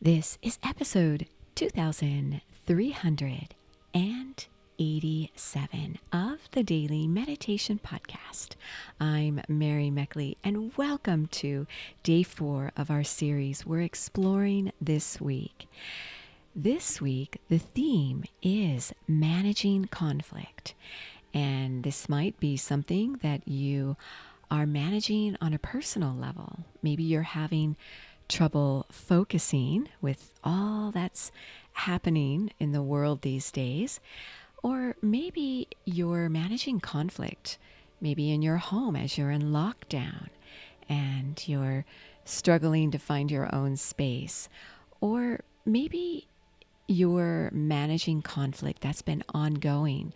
This is episode 2387 of the Daily Meditation Podcast. I'm Mary Meckley, and welcome to day 4 of our series we're exploring this week. This week, the theme is managing conflict, and this might be something that you are managing on a personal level. Maybe you're having trouble focusing with all that's happening in the world these days, or maybe you're managing conflict, maybe in your home as you're in lockdown and you're struggling to find your own space, or maybe you're managing conflict that's been ongoing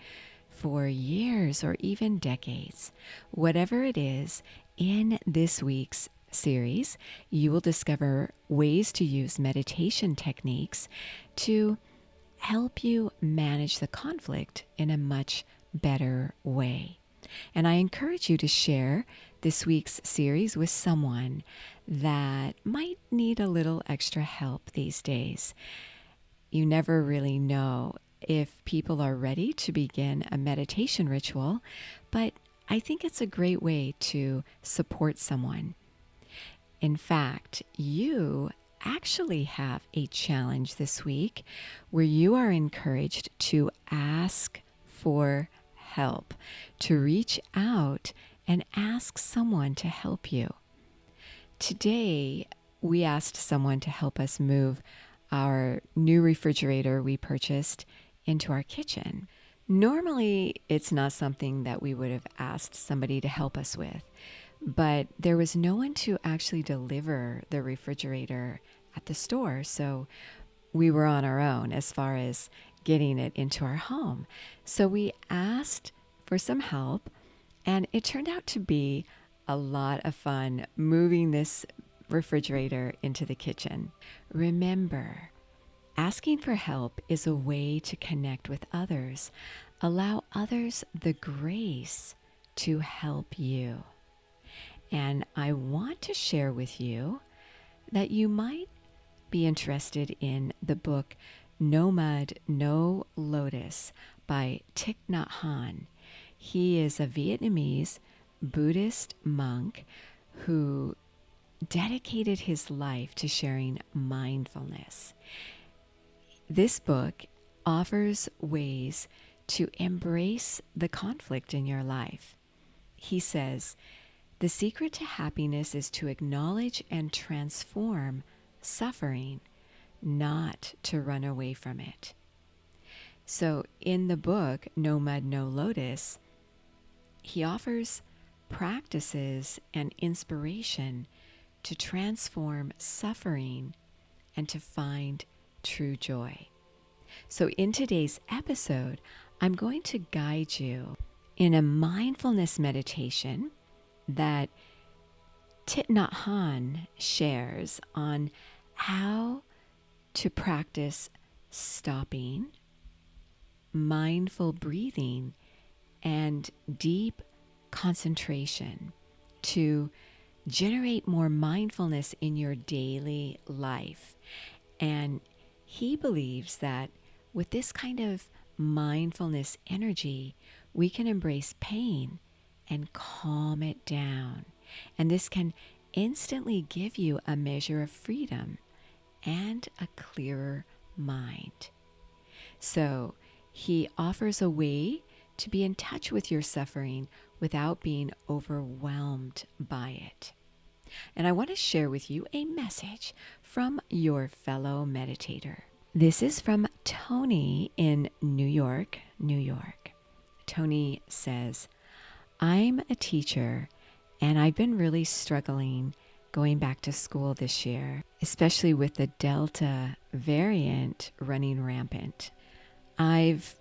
for years or even decades. Whatever it is, in this week's series, you will discover ways to use meditation techniques to help you manage the conflict in a much better way. And I encourage you to share this week's series with someone that might need a little extra help these days. You never really know if people are ready to begin a meditation ritual, but I think it's a great way to support someone. In fact, you actually have a challenge this week where you are encouraged to ask for help, to reach out and ask someone to help you. Today, we asked someone to help us move our new refrigerator we purchased into our kitchen. Normally, it's not something that we would have asked somebody to help us with. But there was no one to actually deliver the refrigerator at the store, so we were on our own as far as getting it into our home. So we asked for some help, and it turned out to be a lot of fun moving this refrigerator into the kitchen. Remember, asking for help is a way to connect with others. Allow others the grace to help you. And I want to share with you that you might be interested in the book No Mud, No Lotus by Thich Nhat Hanh. He is a Vietnamese Buddhist monk who dedicated his life to sharing mindfulness. This book offers ways to embrace the conflict in your life. He says, "The secret to happiness is to acknowledge and transform suffering, not to run away from it." So in the book, No Mud, No Lotus, he offers practices and inspiration to transform suffering and to find true joy. So in today's episode, I'm going to guide you in a mindfulness meditation that Thich Nhat Hanh shares on how to practice stopping, mindful breathing, and deep concentration to generate more mindfulness in your daily life. And he believes that with this kind of mindfulness energy, we can embrace pain and calm it down. And this can instantly give you a measure of freedom and a clearer mind. So he offers a way to be in touch with your suffering without being overwhelmed by it. And I want to share with you a message from your fellow meditator. This is from Tony in New York, New York. Tony says, "I'm a teacher and I've been really struggling going back to school this year, especially with the Delta variant running rampant. I've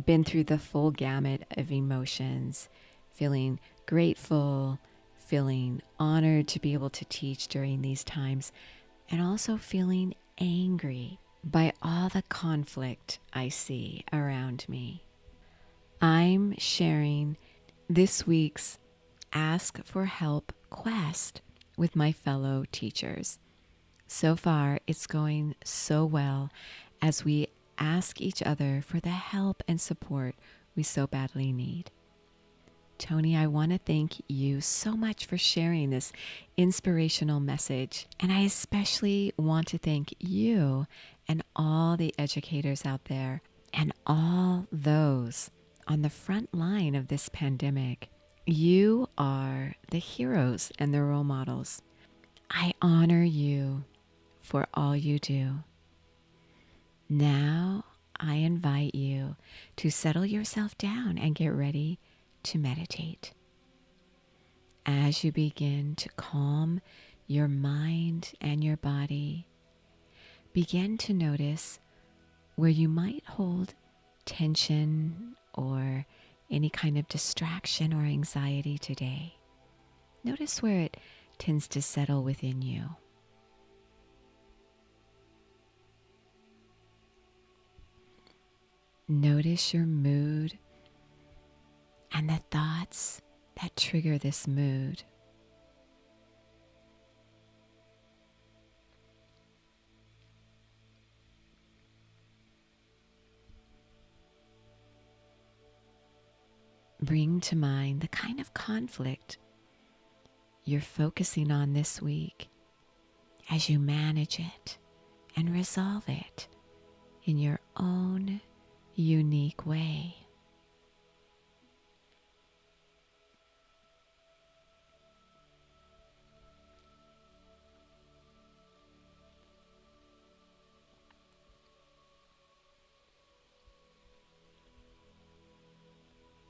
been through the full gamut of emotions, feeling grateful, feeling honored to be able to teach during these times, and also feeling angry by all the conflict I see around me. I'm sharing this week's Ask for Help quest with my fellow teachers. So far, it's going so well as we ask each other for the help and support we so badly need. Tony, I want to thank you so much for sharing this inspirational message. And I especially want to thank you and all the educators out there and all those on the front line of this pandemic. You are the heroes and the role models. I honor you for all you do. Now I invite you to settle yourself down and get ready to meditate. As you begin to calm your mind and your body, begin to notice where you might hold tension or any kind of distraction or anxiety today. Notice where it tends to settle within you. Notice your mood and the thoughts that trigger this mood. Bring to mind the kind of conflict you're focusing on this week as you manage it and resolve it in your own unique way.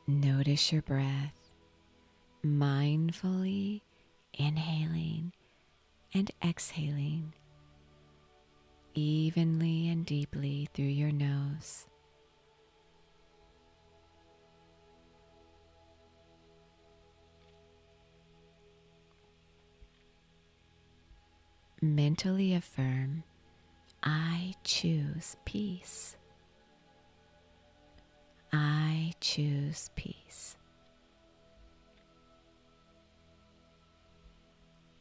Notice your breath, mindfully inhaling and exhaling evenly and deeply through your nose. Mentally affirm, I choose peace. I choose peace.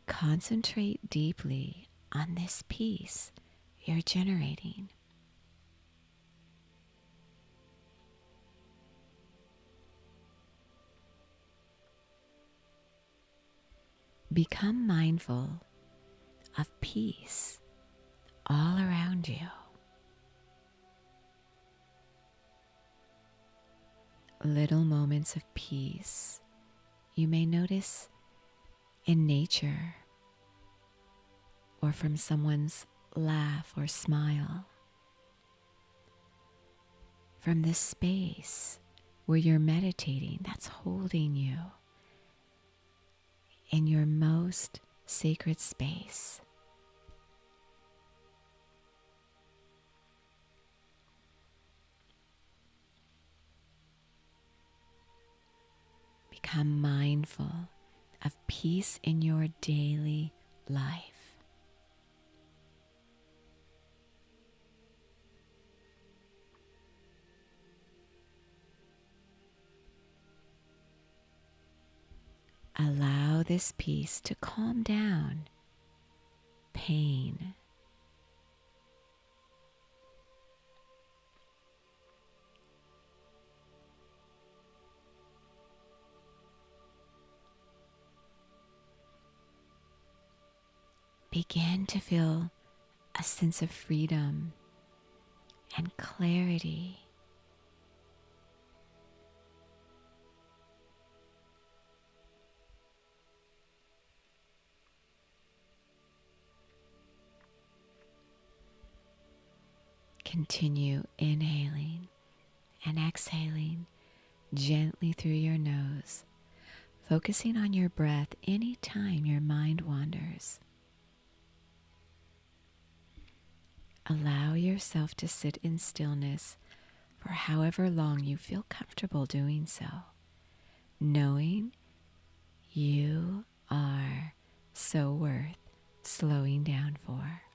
Concentrate deeply on this peace you're generating. Become mindful of peace all around you. Little moments of peace you may notice in nature or from someone's laugh or smile, from this space where you're meditating that's holding you in your most sacred space. Become mindful of peace in your daily life. Allow this peace to calm down pain. Begin to feel a sense of freedom and clarity. Continue inhaling and exhaling gently through your nose, focusing on your breath anytime your mind wanders. Allow yourself to sit in stillness for however long you feel comfortable doing so, knowing you are so worth slowing down for.